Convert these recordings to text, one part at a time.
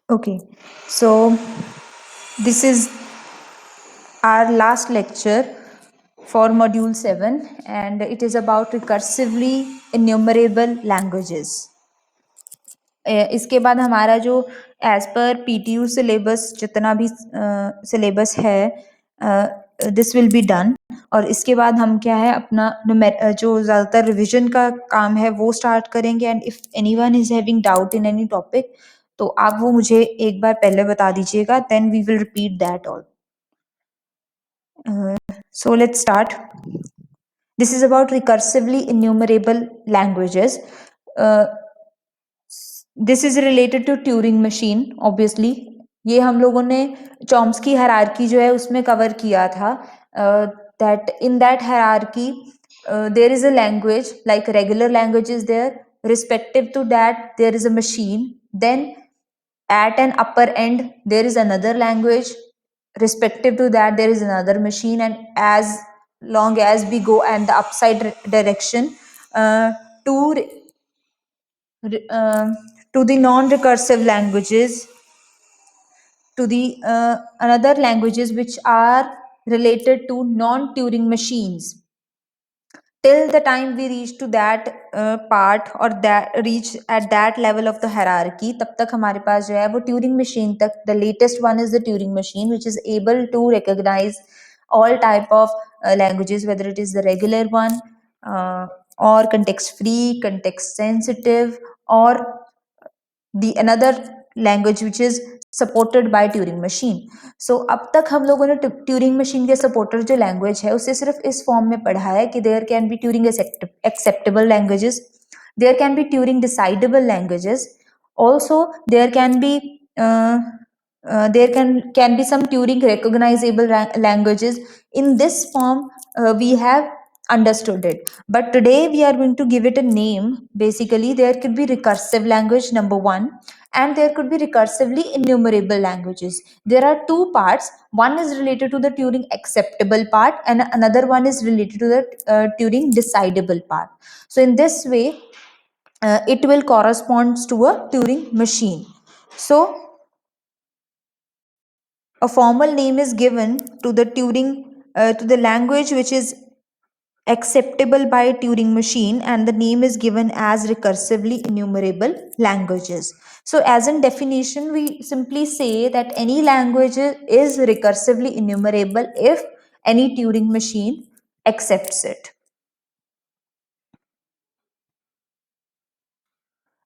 Okay, so this is our last lecture for module 7 and it is about recursively enumerable languages. इसके बाद हमारा जो as per PTU syllabus जितना भी syllabus है दिस विल बी डन और इसके बाद हम क्या है अपना जो ज़्यादातर रिवीजन का काम है वो स्टार्ट करेंगे and if anyone is having doubt in any topic तो आप वो मुझे एक बार पहले बता दीजिएगा then we will repeat that all. So let's start. This is about recursively enumerable languages. Uh, this is related to Turing machine, obviously. ये हम लोगों ने चॉम्स्की हायरार्की जो है उसमें कवर किया था that in that hierarchy there is a language like regular language is there, respective to that there is a machine, then at an upper end there is another language, respective to that there is another machine, and as long as we go and the upside direction to uh, to the non-recursive languages, to the another languages which are related to non-Turing machines. Till the time we reach to that part or that reach at that level of the hierarchy, तब तक हमारे पास जो है वो Turing machine तक, the latest one is the Turing machine which is able to recognize all type of languages, whether it is the regular one or context free, context sensitive, or the another language which is supported by Turing machine. So अब तक हम लोगों ने Turing machine के supporter जो language है उसे सिर्फ इस फॉर्म में पढ़ा है कि there can be Turing acceptable languages, there can be Turing decidable languages, also there can be there can be some Turing recognizable languages. In this form we have understood it, but today we are going to give it a name. Basically there could be recursive language number one, and there could be recursively enumerable languages. There are two parts. One is related to the Turing acceptable part and another one is related to the Turing decidable part. So in this way it will corresponds to a Turing machine. So a formal name is given to the Turing to the language which is acceptable by Turing machine, and the name is given as recursively enumerable languages. So as in definition we simply say that any language is recursively enumerable if any Turing machine accepts it.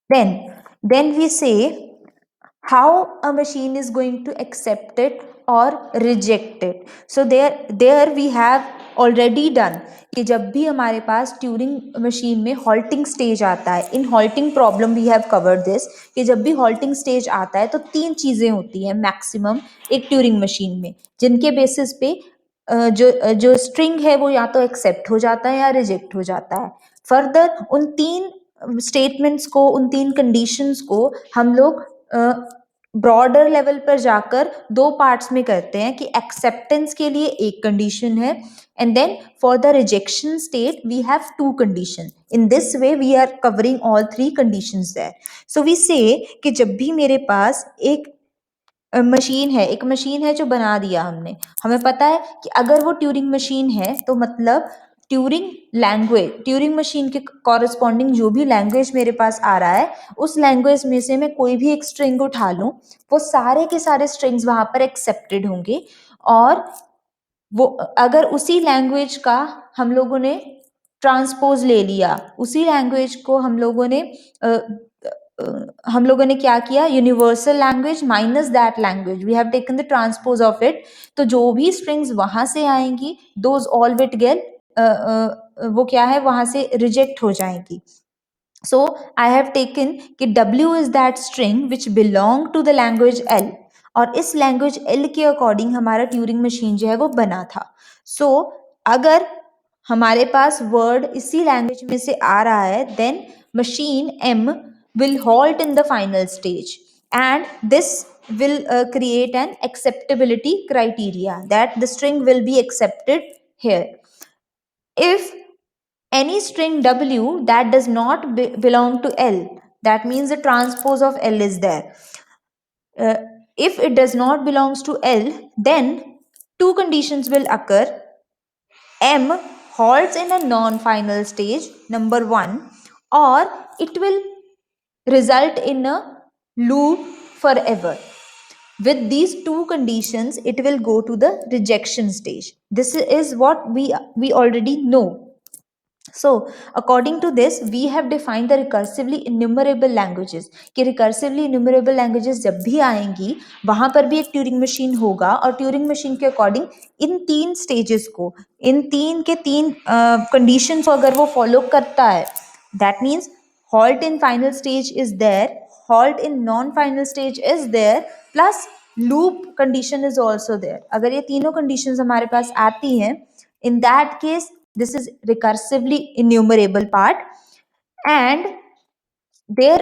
Then we say how a machine is going to accept it or reject it. So there we have already done कि जब भी हमारे पास Turing machine में halting stage आता है, in halting problem we have covered this, कि जब भी हॉल्टिंग स्टेज आता है तो तीन चीजें होती हैं मैक्सिमम एक ट्यूरिंग मशीन में, जिनके बेसिस पे जो स्ट्रिंग है वो या तो एक्सेप्ट हो जाता है या रिजेक्ट हो जाता है. फर्दर उन तीन स्टेटमेंट्स को, उन तीन कंडीशंस को हम लोग ब्रॉडर लेवल पर जाकर दो पार्ट्स में करते हैं कि एक्सेप्टेंस के लिए एक कंडीशन है and then for the rejection state we have to condition. In this way we are covering all three conditions there. So we say कि जब भी मेरे पास एक मशीन है, एक मशीन है जो बना दिया हमने, हमें पता है कि अगर वो ट्यूरिंग मशीन है तो मतलब ट्यूरिंग लैंग्वेज, ट्यूरिंग मशीन के कॉरेस्पॉन्डिंग जो भी लैंग्वेज मेरे पास आ रहा है उस लैंग्वेज में से मैं कोई भी एक स्ट्रिंग उठा लूं, वो सारे के सारे स्ट्रिंग्स वहां पर एक्सेप्टेड होंगे. और वो अगर उसी लैंग्वेज का हम लोगों ने ट्रांसपोज ले लिया, उसी लैंग्वेज को हम लोगों ने क्या किया, universal language minus that language we have taken the transpose of it, तो जो भी स्ट्रिंग्स वहां से आएंगी दोज ऑल विट गेट वो क्या है वहां से रिजेक्ट हो जाएंगी. सो आई हैव टेकन कि W is that string which belong to the language L, और इस लैंग्वेज L के अकॉर्डिंग हमारा ट्यूरिंग मशीन जो है वो बना था. सो अगर हमारे पास वर्ड इसी लैंग्वेज में से आ रहा है then machine M will halt in the final stage, and this will create an acceptability criteria that the string will be accepted here. If any string W that does not belong to L, that means the transpose of L is there. Uh, if it does not belongs to L, then two conditions will occur. M halts in a non-final stage, number one, or it will result in a loop forever. With these two conditions, it will go to the rejection stage. This is what we already know. So, according to this, we have defined the recursively enumerable languages. कि recursively enumerable languages जब भी आएंगी वहां पर भी एक Turing machine होगा और ट्यूरिंग मशीन के अकॉर्डिंग इन तीन स्टेजेस को, इन तीन के तीन कंडीशंस को अगर वो फॉलो करता है, that means halt in final stage is there, halt in non final stage is there, plus loop condition is also there. अगर ये तीनों conditions हमारे पास आती हैं, in that case this is recursively enumerable part. And there,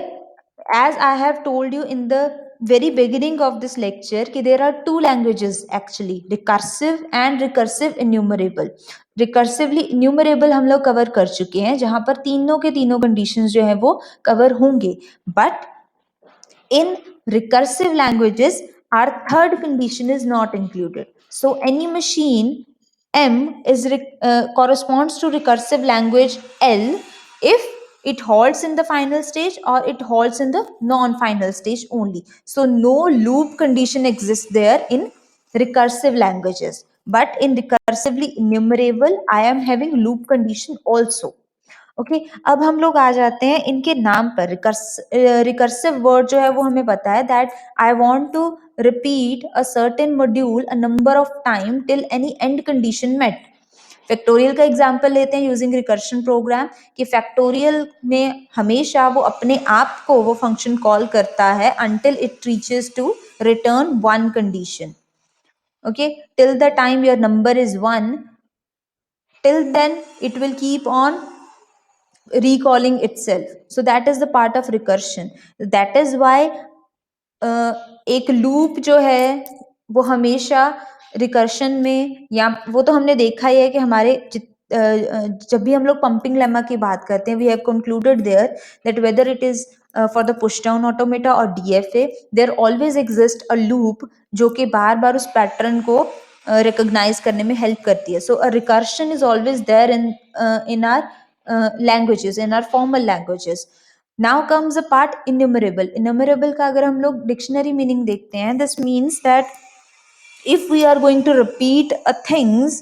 as I have told you in the very beginning of this lecture, कि there are two languages actually, recursive and recursive enumerable. Recursively enumerable हम लोग cover कर चुके हैं, जहां पर तीनों के तीनों कंडीशंस जो है वो कवर होंगे. But in recursive languages, our third condition is not included. So any machine M is corresponds to recursive language L if it halts in the final stage or it halts in the non-final stage only. So no loop condition exists there in recursive languages. But in recursively enumerable, I am having loop condition also. Okay अब हम लोग आ जाते हैं इनके नाम पर. Recursive word जो है वो हमें पता है that I want to repeat a certain module a number of time till any end condition met. Factorial का एग्जांपल लेते हैं यूजिंग रिकर्शन प्रोग्राम कि फैक्टोरियल में हमेशा वो अपने आप को वो फंक्शन कॉल करता है until it reaches to return one condition. Okay, till the time your number is 1, till then it will keep on recalling itself. So that is the part of recursion. That is why एक loop जो है वो हमेशा recursion में, या वो तो हमने देखा ही है कि हमारे जब भी हम लोग पंपिंग लेमा की बात करते हैं, we have concluded there that whether it is for the push down automata और DFA, there always exist a loop जो कि बार बार उस पैटर्न को रिकॉग्नाइज करने में हेल्प करती है. So a recursion is always there in our languages, in our formal languages. Now comes the part enumerable. Enumerable का अगर हम लोग डिक्शनरी मीनिंग देखते हैं, this means that if we are going to repeat a things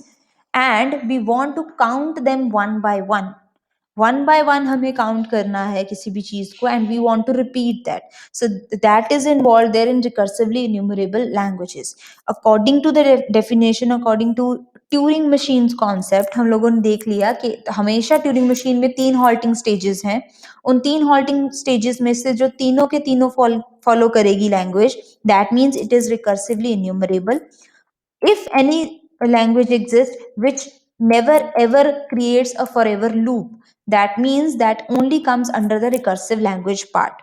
and we want to count them one by one हमें count करना है किसी भी चीज को, and we want to repeat that. So that is involve there in recursively enumerable languages. According to the definition, according to Turing machine concept, हम लोगों ने देख लिया कि हमेशा ट्यूरिंग मशीन में तीन हॉल्टिंग स्टेजेस हैं. उन तीन हॉल्टिंग स्टेजेस में से जो तीनों के तीनों फॉलो करेगी language, that means it is recursively enumerable. If any language exists which never ever creates a forever loop, that means that only comes under the recursive language part.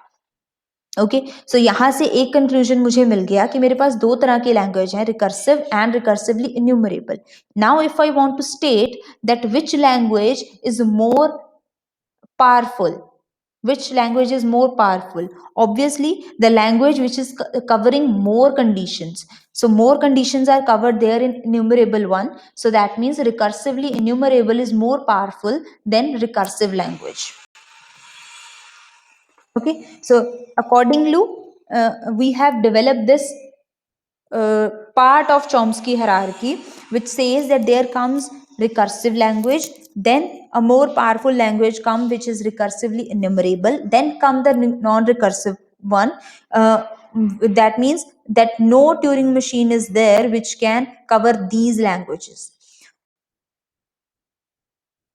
Okay so यहाँ से एक conclusion मुझे मिल गया कि मेरे पास दो तरह की लैंग्वेज है, recursive and recursively enumerable. Now if I want to state that which language is more powerful, which language is more powerful, obviously the language which is covering more conditions. So more conditions are covered there in enumerable one, so that means recursively enumerable is more powerful than recursive language. Okay, so accordingly we have developed this part of Chomsky hierarchy, which says that there comes recursive language, then a more powerful language come which is recursively enumerable, then come the non-recursive one. That means that no Turing machine is there which can cover these languages.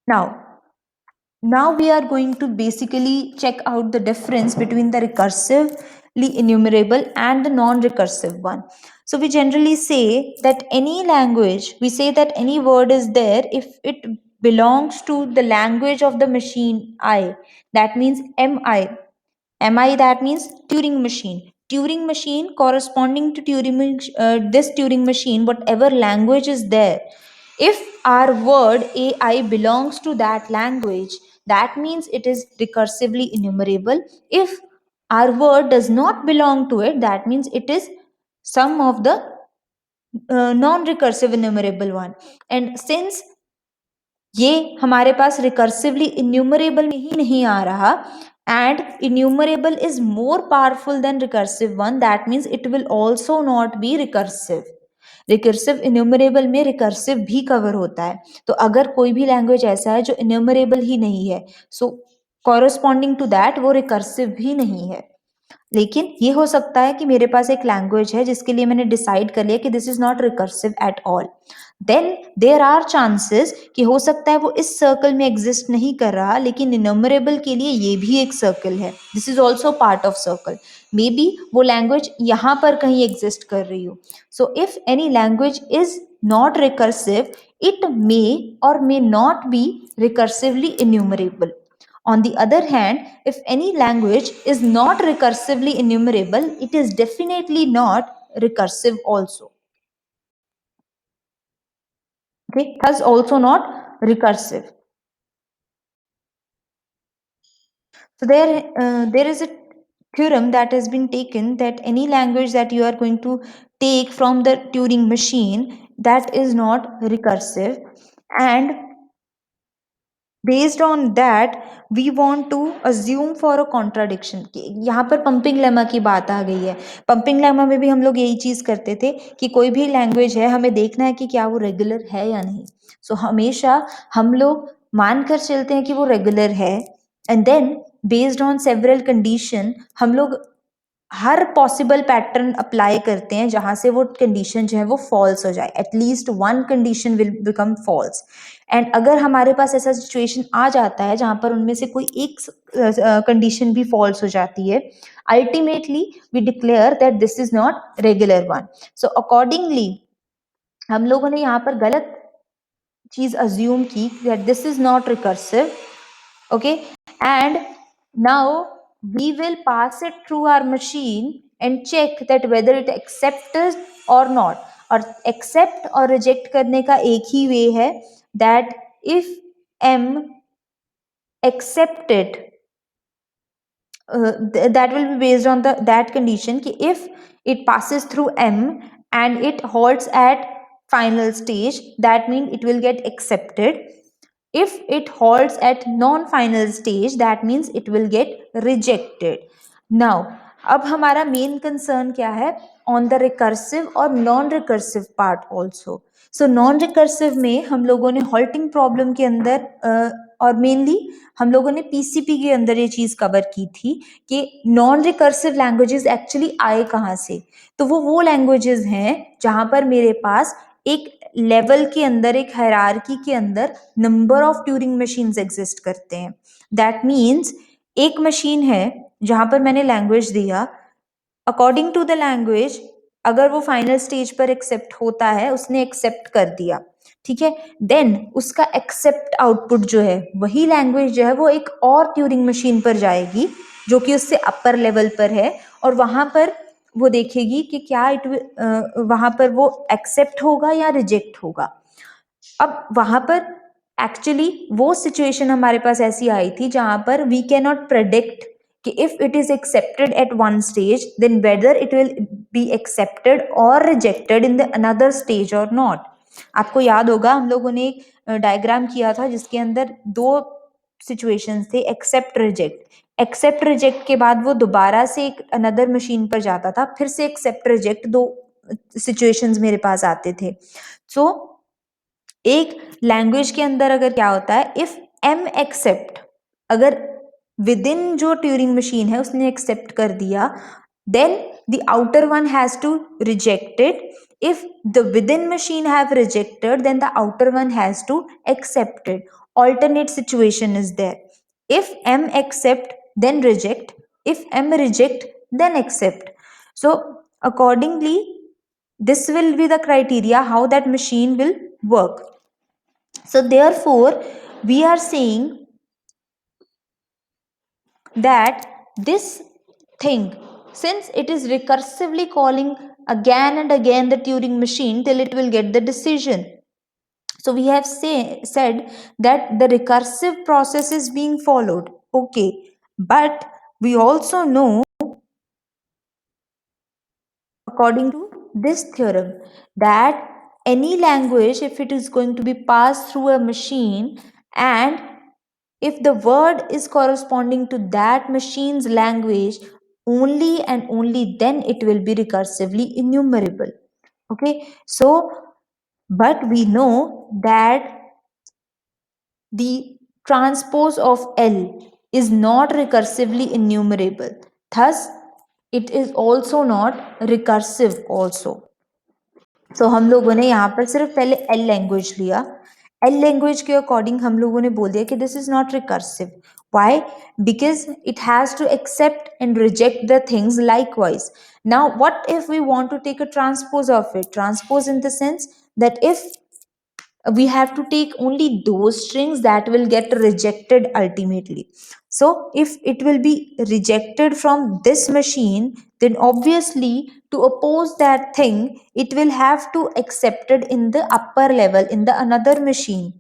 Now we are going to basically check out the difference between the recursively enumerable and the non-recursive one. So we generally say that any language, we say that any word is there if it belongs to the language of the machine I. That means MI. MI, that means Turing machine. Turing machine corresponding to this Turing machine, whatever language is there, if our word AI belongs to that language, that means it is recursively enumerable. If our word does not belong to it, that means it is some of the non-recursive enumerable one. And since ये हमारे पास recursively enumerable में ही नहीं आ रहा, and enumerable is more powerful than recursive one, that means it will also not be recursive. Recursive enumerable में recursive भी cover होता है, तो अगर कोई भी लैंग्वेज ऐसा है जो इन्यूमरेबल ही नहीं है, सो कॉरस्पॉन्डिंग टू दैट वो रिकर्सिव भी नहीं है. लेकिन ये हो सकता है कि मेरे पास एक लैंग्वेज है जिसके लिए मैंने डिसाइड कर लिया कि this is not recursive at all, then there are chances कि हो सकता है वो इस सर्कल में एग्जिस्ट नहीं कर रहा, लेकिन इनमरेबल के लिए ये भी एक सर्कल है, this is also part of circle. May be वो लैंग्वेज यहाँ पर कहीं एग्जिस्ट कर रही हो. So if any language is not recursive, it may or may not be recursively enumerable. On the other hand, if any language is not recursively enumerable, it is definitely not recursive also. Okay, thus also not recursive. So there is a theorem that has been taken that any language that you are going to take from the Turing machine, that is not recursive, and based on that we want to assume for a contradiction. यहाँ पर pumping lemma की बात आ गई है. Pumping lemma में भी हम लोग यही चीज करते थे कि कोई भी लैंग्वेज है, हमें देखना है कि क्या वो रेगुलर है या नहीं. सो हमेशा हम लोग मानकर चलते हैं कि वो रेगुलर है, and then based on several condition हम लोग हर पॉसिबल पैटर्न अप्लाई करते हैं जहां से वो कंडीशन जो है वो फॉल्स हो जाए, at least one condition will become false. And अगर हमारे पास ऐसा सिचुएशन आ जाता है जहां पर उनमें से कोई एक कंडीशन भी फॉल्स हो जाती है, ultimately we declare that this is not regular one. So accordingly हम लोगों ने यहाँ पर गलत चीज अज्यूम की that this is not recursive. Okay, and now we will pass it through our machine and check that whether it accepts or not. और accept और reject करने का एक ही way है, that if m accepted, that will be based on the that condition कि if it passes through m and it halts at final stage, that means it will get accepted. If it halts at non-final stage, that means it will get rejected. Now, अब हमारा main concern क्या है, on the recursive और non recursive part also. So non recursive में हम लोगों ने halting problem के अंदर और मेनली हम लोगों ने पीसीपी के अंदर ये चीज कवर की थी कि नॉन रिकर्सिव लैंग्वेजेस एक्चुअली आए कहाँ से. तो वो लैंग्वेजेस हैं जहां पर मेरे पास एक लेवल के अंदर, एक हायरार्की के अंदर number of Turing machines exist करते हैं. दैट मीन्स एक मशीन है जहां पर मैंने लैंग्वेज दिया, अकॉर्डिंग टू द लैंग्वेज अगर वो फाइनल स्टेज पर एक्सेप्ट होता है, उसने एक्सेप्ट कर दिया, ठीक है, देन उसका एक्सेप्ट आउटपुट जो है, वही लैंग्वेज जो है वो एक और ट्यूरिंग मशीन पर जाएगी जो कि उससे अपर लेवल पर है, और वहां पर वो देखेगी कि क्या वहां पर वो एक्सेप्ट होगा या रिजेक्ट होगा. अब वहां पर एक्चुअली वो सिचुएशन हमारे पास ऐसी आई थी जहां पर वी कैन नॉट प्रेडिक्ट कि if it is accepted at one stage, then whether it will be accepted और rejected in the another stage और नॉट. आपको याद होगा हम लोगों ने एक डायग्राम किया था जिसके अंदर दो सिचुएशंस थे, एक्सेप्ट रिजेक्ट. एक्सेप्ट रिजेक्ट के बाद वो दोबारा से एक अनदर मशीन पर जाता था, फिर से एक्सेप्ट रिजेक्ट, दो सिचुएशंस मेरे पास आते थे. सो एक लैंग्वेज के अंदर अगर क्या होता है, इफ एम एक्सेप्ट, अगर विद इन जो ट्यूरिंग मशीन है उसने एक्सेप्ट कर दिया, then the outer one has to reject it. If the within machine have rejected, then the outer one has to accept it. Alternate situation is there. If m accept, then reject. If m reject, then accept. So accordingly, this will be the criteria how that machine will work. So therefore we are saying that this thing, since it is recursively calling again and again the Turing machine till it will get the decision, so we have said that the recursive process is being followed. Okay, but we also know according to this theorem, that any language, if it is going to be passed through a machine, and if the word is corresponding to that machine's language, only and only then it will be recursively enumerable. Okay, so but we know that the transpose of L is not recursively enumerable. Thus, it is also not recursive also. So हम लोगों ने यहाँ पर सिर्फ पहले L language लिया. L language के according हम लोगों ने बोल दिया कि this is not recursive. Why? Because it has to accept and reject the things likewise. Now, what if we want to take a transpose of it? Transpose in the sense that if we have to take only those strings that will get rejected ultimately. So if it will be rejected from this machine, then obviously to oppose that thing, it will have to accepted in the upper level in the another machine.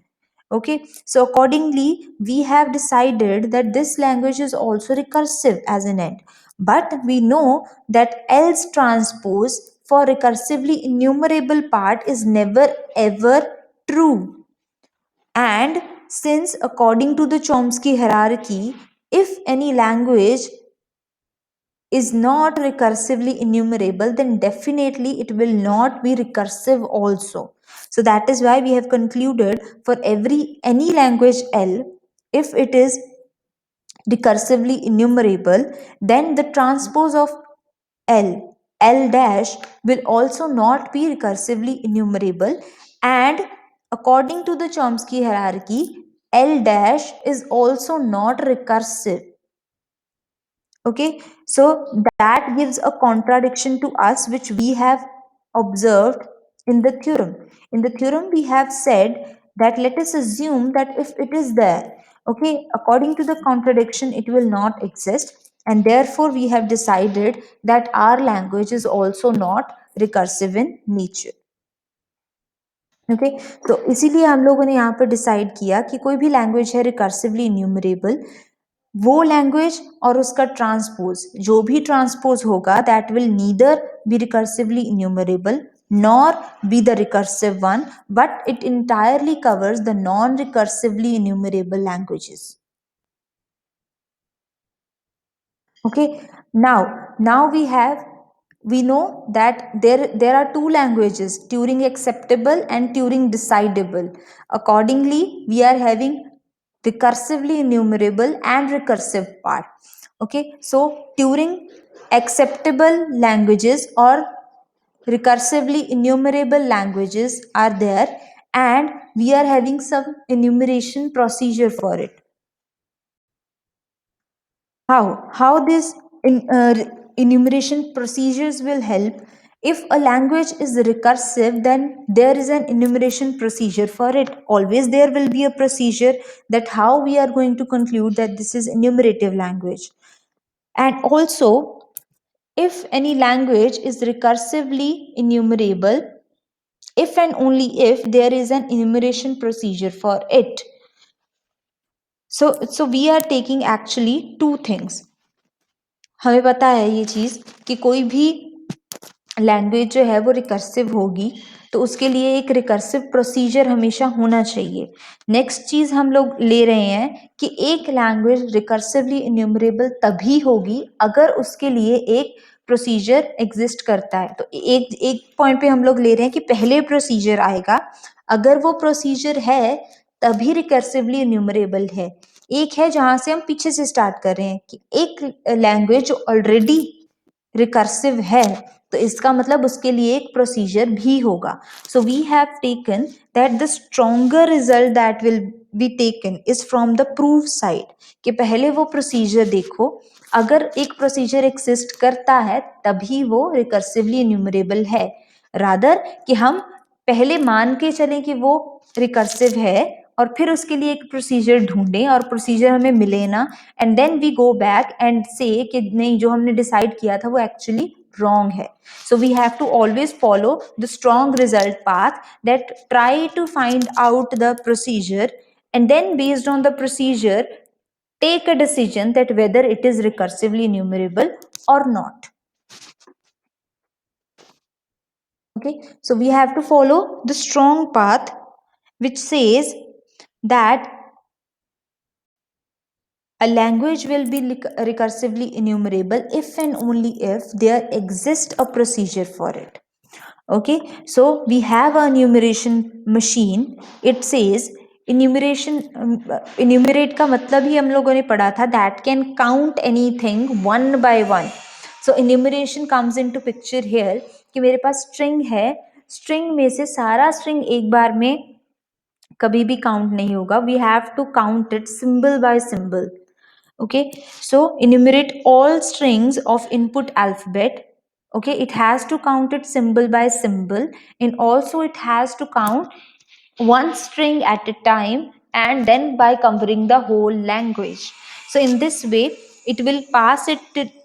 Okay, so accordingly we have decided that this language is also recursive as an end, but we know that else transpose for recursively enumerable part is never ever true. And since according to the Chomsky hierarchy, if any language is not recursively enumerable, then definitely it will not be recursive also. So that is why we have concluded for any language L, if it is recursively enumerable, then the transpose of L dash will also not be recursively enumerable, and according to the Chomsky hierarchy, L dash is also not recursive. Okay, so that gives a contradiction to us which we have observed in the theorem. In the theorem, we have said that let us assume that if it is there, okay, according to the contradiction, it will not exist, and therefore we have decided that our language is also not recursive in nature. Okay, तो इसीलिए हम लोगों ने यहाँ पर decide किया कि कोई भी लैंग्वेज है रिकर्सिवली इन्यूमरेबल, वो लैंग्वेज और उसका ट्रांसपोज, जो भी ट्रांसपोज होगा, that will neither be recursively enumerable nor be the recursive one, but it entirely covers the non-recursively enumerable languages. Okay, now we know that there are two languages, Turing acceptable and Turing decidable. Accordingly, we are having recursively enumerable and recursive part. Okay, so Turing acceptable languages or recursively enumerable languages are there, and we are having some enumeration procedure for it. How this enumeration procedures will help? If a language is recursive, then there is an enumeration procedure for it. Always there will be a procedure that how we are going to conclude that this is enumerative language. And also, if any language is recursively enumerable, if and only if there is an enumeration procedure for it. So we are taking actually two things. हमें पता है ये चीज कि कोई भी language जो है वो रिकर्सिव होगी, तो उसके लिए एक रिकर्सिव प्रोसीजर हमेशा होना चाहिए. नेक्स्ट चीज हम लोग ले रहे हैं कि एक लैंग्वेज रिकर्सिवली इन्यूमरेबल तभी होगी अगर उसके लिए एक प्रोसीजर एग्जिस्ट करता है. तो एक एक पॉइंट पे हम लोग ले रहे हैं कि पहले प्रोसीजर आएगा, अगर वो प्रोसीजर है तभी रिकर्सिवली इन्यूमरेबल है. एक है जहां से हम पीछे से स्टार्ट कर रहे हैं कि एक लैंग्वेज ऑलरेडी रिकर्सिव है, तो इसका मतलब उसके लिए एक प्रोसीजर भी होगा. So we have taken that the stronger result that will be taken is from the proof side, कि पहले वो प्रोसीजर देखो, अगर एक प्रोसीजर एक्सिस्ट करता है तभी वो रिकर्सिवली इन्यूमरेबल है, रादर कि हम पहले मान के चलें कि वो रिकर्सिव है और फिर उसके लिए एक प्रोसीजर ढूंढें और प्रोसीजर हमें मिले ना, and then we go back and say कि नहीं, जो हमने डिसाइड किया था वो actually wrong hai. So we have to always follow the strong result path, that try to find out the procedure, and then based on the procedure take a decision that whether it is recursively enumerable or not. Okay, so we have to follow the strong path which says that a language will be recursively enumerable if and only if there exists a procedure for it. Okay, so we have a enumeration machine. It says enumeration, enumerate का मतलब ही हम लोगों ने पढ़ा था that can count anything one by one. So enumeration comes into picture here कि मेरे पास string है, string में से सारा string एक बार में कभी भी count नहीं होगा. We have to count it symbol by symbol. Okay, so enumerate all strings of input alphabet. Okay, it has to count it symbol by symbol, and also it has to count one string at a time, and then by covering the whole language. So in this way it will pass it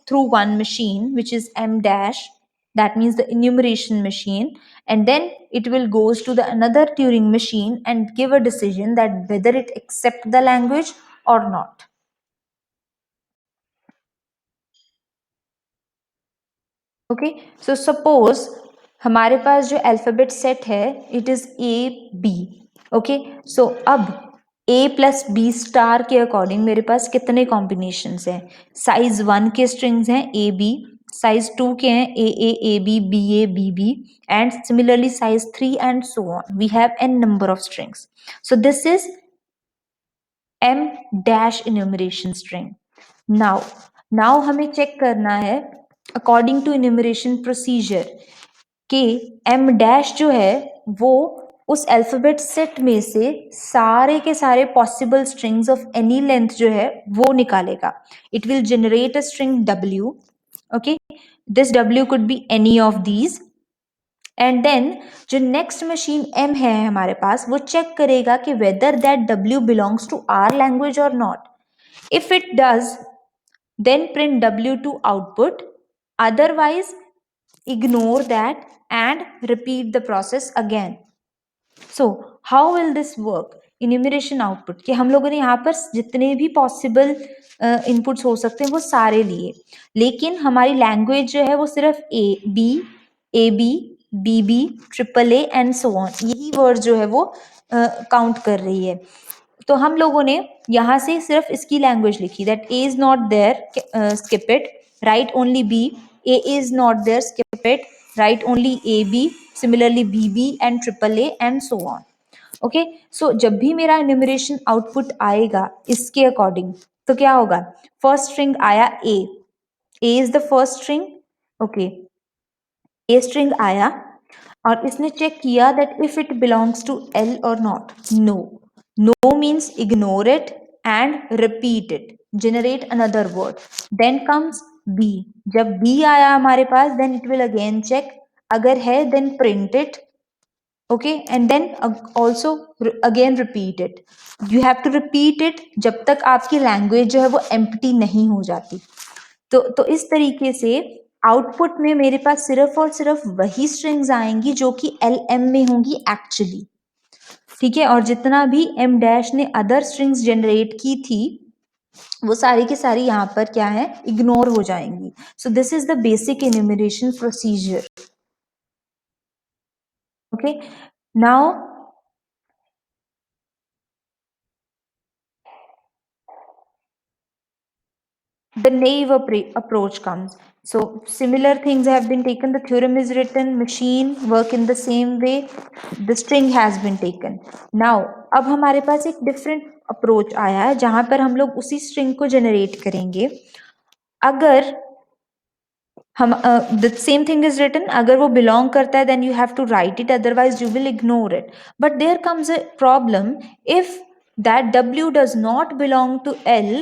through one machine, which is m dash, that means the enumeration machine, and then it will goes to the another Turing machine and give a decision that whether it accept the language or not. Okay, so suppose हमारे पास जो alphabet set है it is A B. Okay, so अब A plus B star के according मेरे पास कितने combinations हैं? साइज 1 के स्ट्रिंग्स हैं ए बी, साइज 2 के हैं A B A B and similarly size 3 and so on. We have n number of strings. So this is m dash enumeration string. now हमें check करना है according to enumeration procedure कि m dash जो है वो उस alphabet set में से सारे के सारे possible strings of any length जो है वो निकालेगा. It will generate a string w. Okay, this w could be any of these, and then जो नेक्स्ट मशीन m है हमारे पास वो चेक करेगा कि whether that w belongs to our language और not. If it does, then print w to output, otherwise ignore that and repeat the process again. So how will this work? enumeration output कि हम लोगों ने यहाँ पर जितने भी possible inputs हो सकते हैं वो सारे लिए, लेकिन हमारी लैंग्वेज जो है वो सिर्फ A B triple A and so on, यही वर्ड जो है वो काउंट कर रही है. तो हम लोगों ने यहाँ से सिर्फ इसकी लैंग्वेज लिखी that A is not there, skip it, write only B. A is not there, skip it, write only A B, similarly B and triple A and so on. Okay, so जब भी मेरा enumeration output आएगा इसके according तो क्या होगा? First string आया A is the first string. Okay, A string आया और इसने चेक किया that if it belongs to L और not. No means ignore it and repeat it, generate another word. Then comes B. जब B आया हमारे पास then it will again check, अगर है then print it. Okay, and then also again repeat it. You have to repeat it जब तक आपकी language जो है वो एम्प्टी नहीं हो जाती. तो इस तरीके से आउटपुट में मेरे पास सिर्फ और सिर्फ वही स्ट्रिंग्स आएंगी जो कि एल एम में होंगी एक्चुअली. ठीक है, और जितना भी एम डैश ने अदर स्ट्रिंग्स जनरेट की थी वो सारी की सारी यहाँ पर क्या है, इग्नोर हो जाएंगी. सो this is the basic enumeration procedure. Okay, now the naive approach comes. So similar things have been taken, the theorem is written, machine work in the same way, the string has been taken. Now अब हमारे पास एक different approach आया है जहां पर हम लोग उसी string को generate करेंगे. अगर हम the same thing is written, अगर वो belong करता है then you have to write it, otherwise you will ignore it. But there comes a problem, if that w does not belong to L,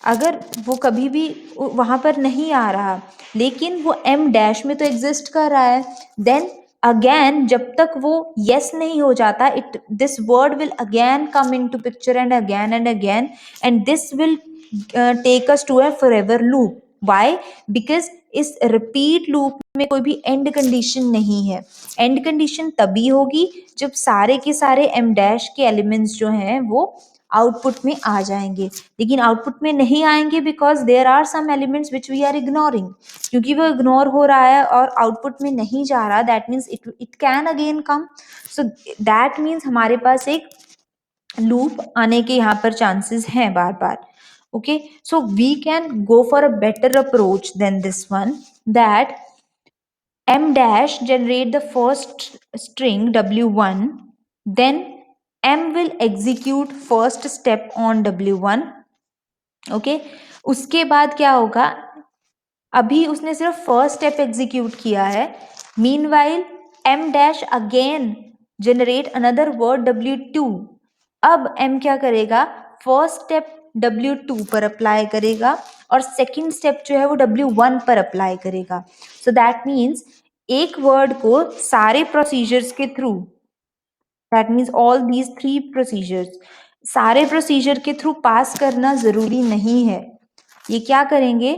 अगर वो कभी भी वहां पर नहीं आ रहा लेकिन वो एम डैश में तो एग्जिस्ट कर रहा है, देन अगेन जब तक वो यस नहीं हो जाता it this word will again come into picture and again and this will take us to a forever loop. Why? Because इस रिपीट लूप में कोई भी एंड कंडीशन नहीं है. एंड कंडीशन तभी होगी जब सारे के सारे एम डैश के एलिमेंट्स जो हैं वो आउटपुट में आ जाएंगे, लेकिन आउटपुट में नहीं आएंगे because there are some elements which we are ignoring, क्योंकि वो इग्नोर हो रहा है और आउटपुट में नहीं जा रहा, that means it can again come. So that means हमारे पास एक लूप आने के यहाँ पर चांसेस हैं बार बार। Okay, so we can go for a better approach than this one, that m dash generate the first string w1, then m will execute first step on w1। Okay, उसके बाद क्या होगा, अभी उसने सिर्फ फर्स्ट स्टेप एग्जीक्यूट किया है, meanwhile m dash again generate another word w2। अब m क्या करेगा, फर्स्ट स्टेप w2 पर अप्लाई करेगा और सेकंड स्टेप जो है वो w1 पर अप्लाई करेगा। सो दैट मीन्स एक वर्ड को सारे प्रोसीजर्स के through, that means all these 3 procedures, सारे प्रोसीजर के थ्रू पास करना जरूरी नहीं है। ये क्या करेंगे,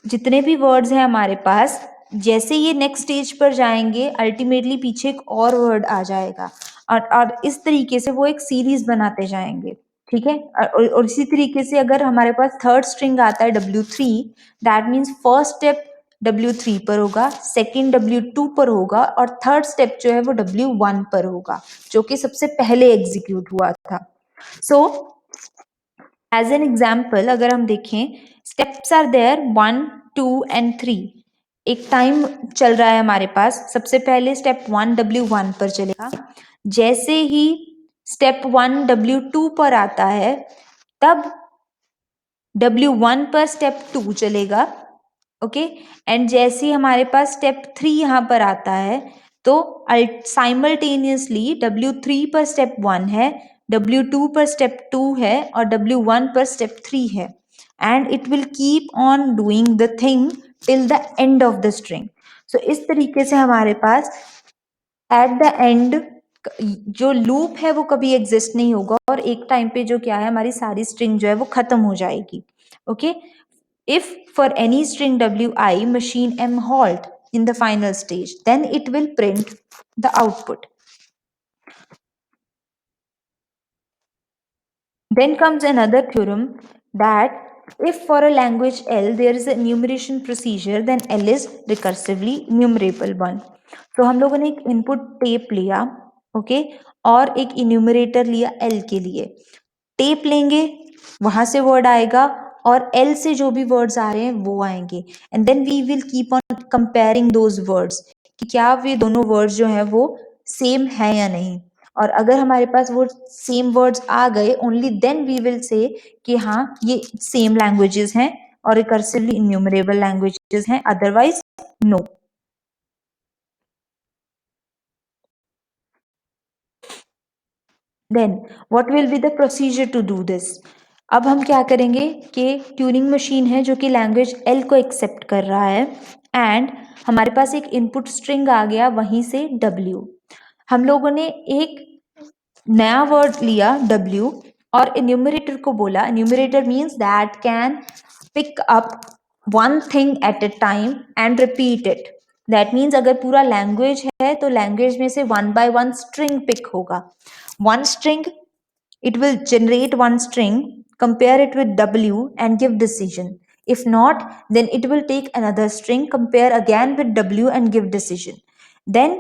जितने भी वर्ड्स हैं हमारे पास, जैसे ये नेक्स्ट स्टेज पर जाएंगे अल्टीमेटली पीछे एक और वर्ड आ जाएगा और इस तरीके से वो एक सीरीज बनाते जाएंगे। ठीक है, और इसी तरीके से अगर हमारे पास थर्ड स्ट्रिंग आता है w3, that means first step w3 पर होगा, सेकंड w2 पर होगा और थर्ड स्टेप जो है वो w1 पर होगा, जो कि सबसे पहले एग्जीक्यूट हुआ था। सो एज एन एग्जाम्पल अगर हम देखें, स्टेप्स आर देयर 1 2 एंड 3। एक टाइम चल रहा है हमारे पास, सबसे पहले स्टेप 1 w1 पर चलेगा, जैसे ही स्टेप 1 w2 पर आता है तब w1 पर स्टेप 2 चलेगा। ओके, एंड जैसे ही हमारे पास स्टेप 3 यहाँ पर आता है तो साइमल्टेनियसली w3 पर स्टेप 1 है, w2 पर स्टेप 2 है और w1 पर स्टेप 3 है, and it will keep on doing the thing till the end of the string. So इस तरीके से हमारे पास एट द एंड जो लूप है वो कभी एग्जिस्ट नहीं होगा और एक टाइम पे जो क्या है, हमारी सारी स्ट्रिंग जो है वो खत्म हो जाएगी। Okay, if for any string wi machine m halt in the final stage, then it will print the output. Then comes another theorem that if for a language L there is a enumeration procedure, then L is recursively enumerable one. तो हम लोगों ने एक input tape लिया, okay, और एक enumerator लिया L के लिए। टेप लेंगे, वहां से वर्ड आएगा और L से जो भी वर्ड्स आ रहे हैं वो आएंगे, and then we will keep on comparing those words कि क्या वे दोनों वर्ड्स जो हैं वो सेम है या नहीं। और अगर हमारे पास वो सेम वर्ड्स आ गए, only then we will say कि हाँ ये सेम लैंग्वेजेस हैं और रिकर्सिवली इन्यूमरेबल लैंग्वेजेस हैं, otherwise no. Then what will be the procedure to do this. अब हम क्या करेंगे कि ट्यूरिंग मशीन है जो कि लैंग्वेज एल को एक्सेप्ट कर रहा है, एंड हमारे पास एक इनपुट स्ट्रिंग आ गया वहीं से डब्ल्यू। हम लोगों ने एक नया वर्ड लिया डब्ल्यू और इन्यूमरेटर को बोला, enumerator means that can pick up one thing at a time and repeat it. That means अगर पूरा लैंग्वेज है तो लैंग्वेज में से one by one string pick होगा, one string, it will generate one string, compare it with w and give decision. If not, then it will take another string, compare again with w and give decision. Then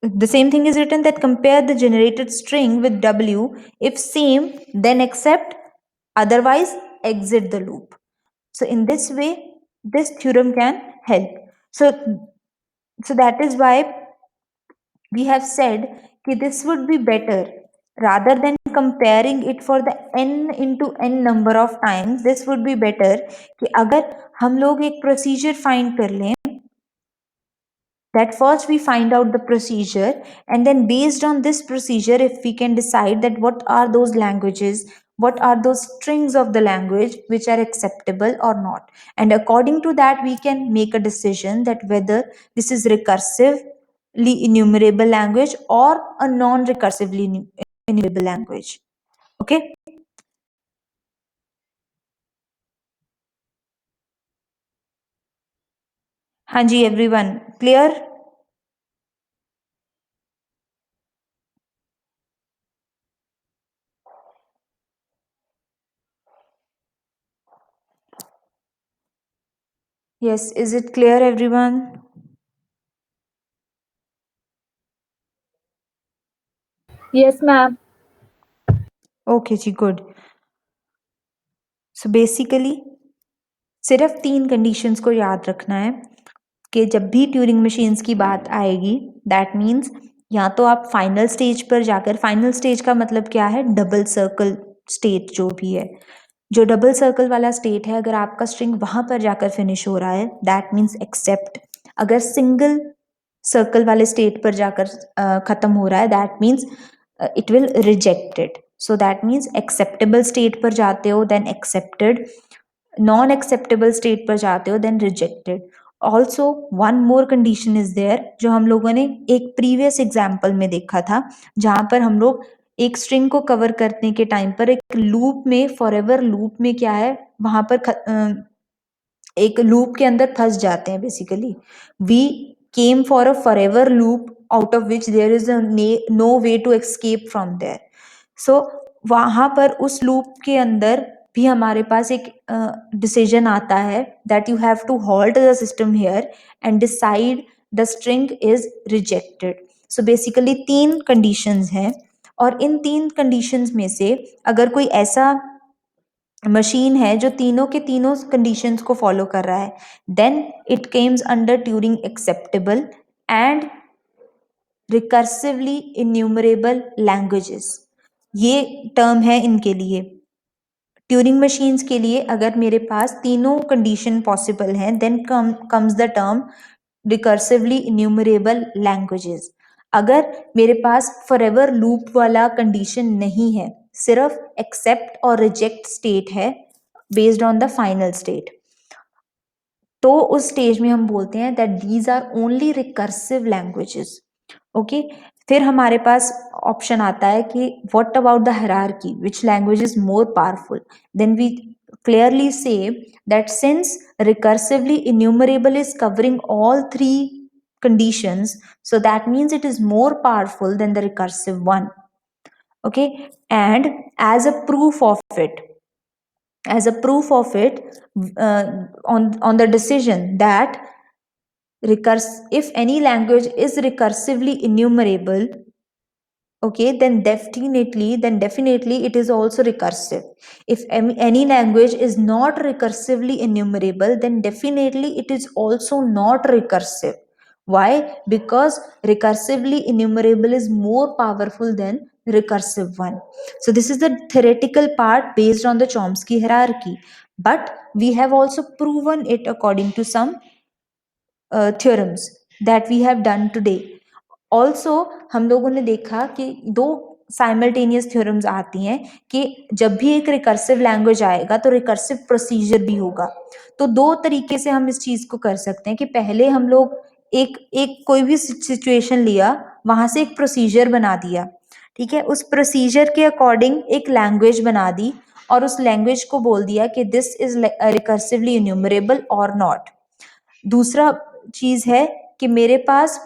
the same thing is written that compare the generated string with w, if same then accept, otherwise exit the loop. So in this way this theorem can help. So that is why we have said कि this would be better rather than comparing it for the n into n number of times. This would be better कि अगर हम लोग एक procedure find कर लें, that first we find out the procedure and then based on this procedure if we can decide that what are those languages, what are those strings of the language which are acceptable or not, and according to that we can make a decision that whether this is recursively enumerable language or a non recursively enumerable language. Okay, हाँ जी everyone clear? Yes, is it clear, everyone? Yes, ma'am. Okay ji, good. So basically सिर्फ 3 conditions को याद रखना है कि जब भी Turing machines की बात आएगी, दैट मीन्स या तो आप फाइनल स्टेज पर जाकर, फाइनल स्टेज का मतलब क्या है, डबल सर्कल स्टेट जो भी है, जो डबल सर्कल वाला स्टेट है, अगर आपका स्ट्रिंग वहां पर जाकर फिनिश हो रहा है, दैट मीन्स एक्सेप्ट. अगर सिंगल सर्कल वाले स्टेट पर जाकर खत्म हो रहा है, that means it will rejected. So that means acceptable state पर जाते हो then accepted, non acceptable state पर जाते हो then rejected. Also one more condition is there जो हम लोगों ने एक प्रीवियस एग्जाम्पल में देखा था, जहां पर हम लोग एक स्ट्रिंग को कवर करने के टाइम पर एक लूप में, फॉरएवर लूप में क्या है, वहां पर एक लूप के अंदर फंस जाते हैं. Basically we came for a forever loop out of which there is no way to escape from there. So वहां पर उस लूप के अंदर भी हमारे पास एक डिसीजन आता है that you have to halt the system here and decide the string is rejected. So basically 3 conditions हैं, और इन 3 कंडीशंस में से अगर कोई ऐसा मशीन है जो तीनों के तीनों कंडीशंस को फॉलो कर रहा है, then it comes under Turing acceptable and recursively enumerable languages. ये टर्म है इनके लिए. ट्यूरिंग मशीन्स के लिए अगर मेरे पास तीनों कंडीशन पॉसिबल हैं, then comes the term recursively enumerable languages. अगर मेरे पास फॉरएवर लूप वाला कंडीशन नहीं है, सिर्फ एक्सेप्ट और रिजेक्ट स्टेट है based on the final state, तो उस स्टेज में हम बोलते हैं that these are only recursive languages. Okay. फिर हमारे पास ऑप्शन आता है कि what about the hierarchy, which language is more powerful. Then we clearly say that since recursively enumerable is covering all 3 conditions, so that means it is more powerful than the recursive one. Okay. And as a proof of it, as a proof of it, uh, on the decision that if any language is recursively enumerable, okay, then definitely it is also recursive. If any language is not recursively enumerable, then definitely it is also not recursive. Why? Because recursively enumerable is more powerful than recursive one. So this is the theoretical part based on the Chomsky hierarchy, but we have also proven it according to some theorems that we have done today. Also हम लोगों ने देखा कि 2 simultaneous theorems आती हैं कि जब भी एक रिकर्सिव लैंग्वेज आएगा तो रिकर्सिव प्रोसीजर भी होगा. तो 2 तरीके से हम इस चीज को कर सकते हैं कि पहले हम लोग एक एक कोई भी सिचुएशन लिया, वहां से एक प्रोसीजर बना दिया, ठीक है, उस प्रोसीजर के अकॉर्डिंग एक लैंग्वेज बना दी और उस लैंग्वेज को बोल दिया कि दिस इज रिकर्सिवली इन्यूमरेबल और नॉट. दूसरा चीज है कि मेरे पास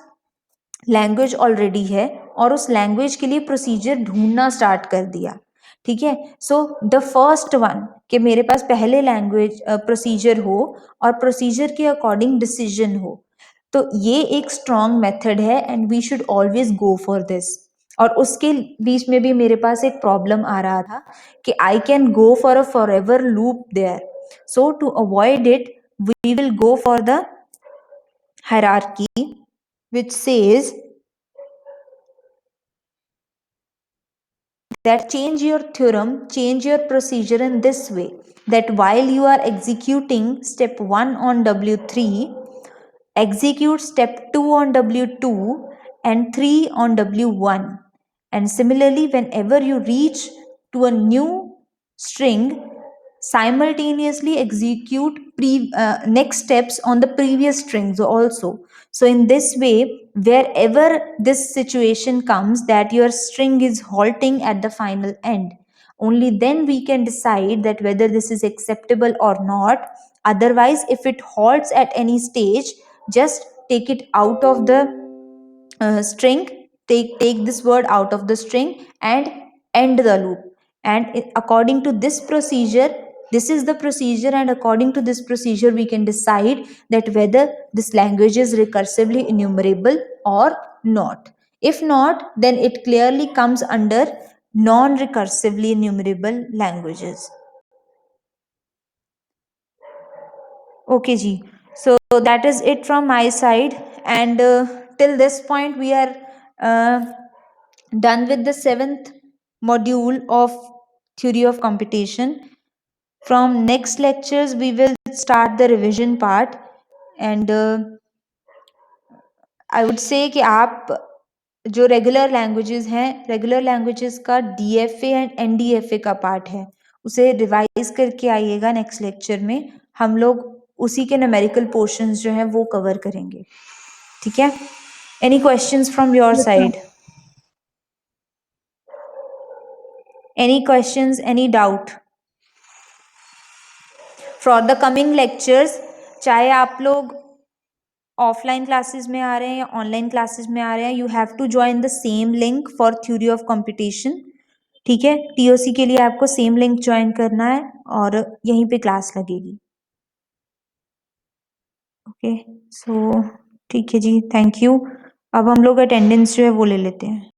लैंग्वेज ऑलरेडी है और उस लैंग्वेज के लिए प्रोसीजर ढूंढना स्टार्ट कर दिया, ठीक है. सो द फर्स्ट वन कि मेरे पास पहले लैंग्वेज प्रोसीजर हो और प्रोसीजर के अकॉर्डिंग डिसीजन हो, तो ये एक स्ट्रॉन्ग मेथड है and we should always go for this. और उसके बीच में भी मेरे पास एक प्रॉब्लम आ रहा था कि I can go for a forever loop there. So to avoid it we will go for the hierarchy which says that change your theorem, change your procedure in this way, that while you are executing step 1 on W3, execute step 2 on W2 and 3 on W1. And similarly, whenever you reach to a new string, simultaneously execute next steps on the previous strings also. So in this way, wherever this situation comes that your string is halting at the final end, only then we can decide that whether this is acceptable or not. Otherwise, if it halts at any stage, just take it out of the string, take this word out of the string and end the loop. And according to this procedure, This is the procedure, and according to this procedure we can decide that whether this language is recursively enumerable or not. If not, then it clearly comes under non recursively enumerable languages. Okay ji, so that is it from my side, and till this point we are uh, done with the 7th module of theory of computation. From next lectures we will start the revision part, and I would say कि आप जो regular languages हैं, regular languages का DFA and एनडीएफए का part है, उसे revise करके आइएगा नेक्स्ट लेक्चर में। हम लोग उसी के न्यूमेरिकल पोर्शंस जो हैं वो कवर करेंगे, ठीक है? Any questions from your Yes, ma'am. Side? Any questions, any doubt for the coming lectures? चाहे आप लोग ऑफलाइन क्लासेस में आ रहे हैं या ऑनलाइन क्लासेस में आ रहे हैं, you have to join the same link for theory of competition, ठीक है? टीओसी के लिए आपको सेम लिंक ज्वाइन करना है और यहीं पे क्लास लगेगी। ओके, सो ठीक है जी, थैंक यू। अब हम लोग अटेंडेंस जो है वो ले लेते हैं।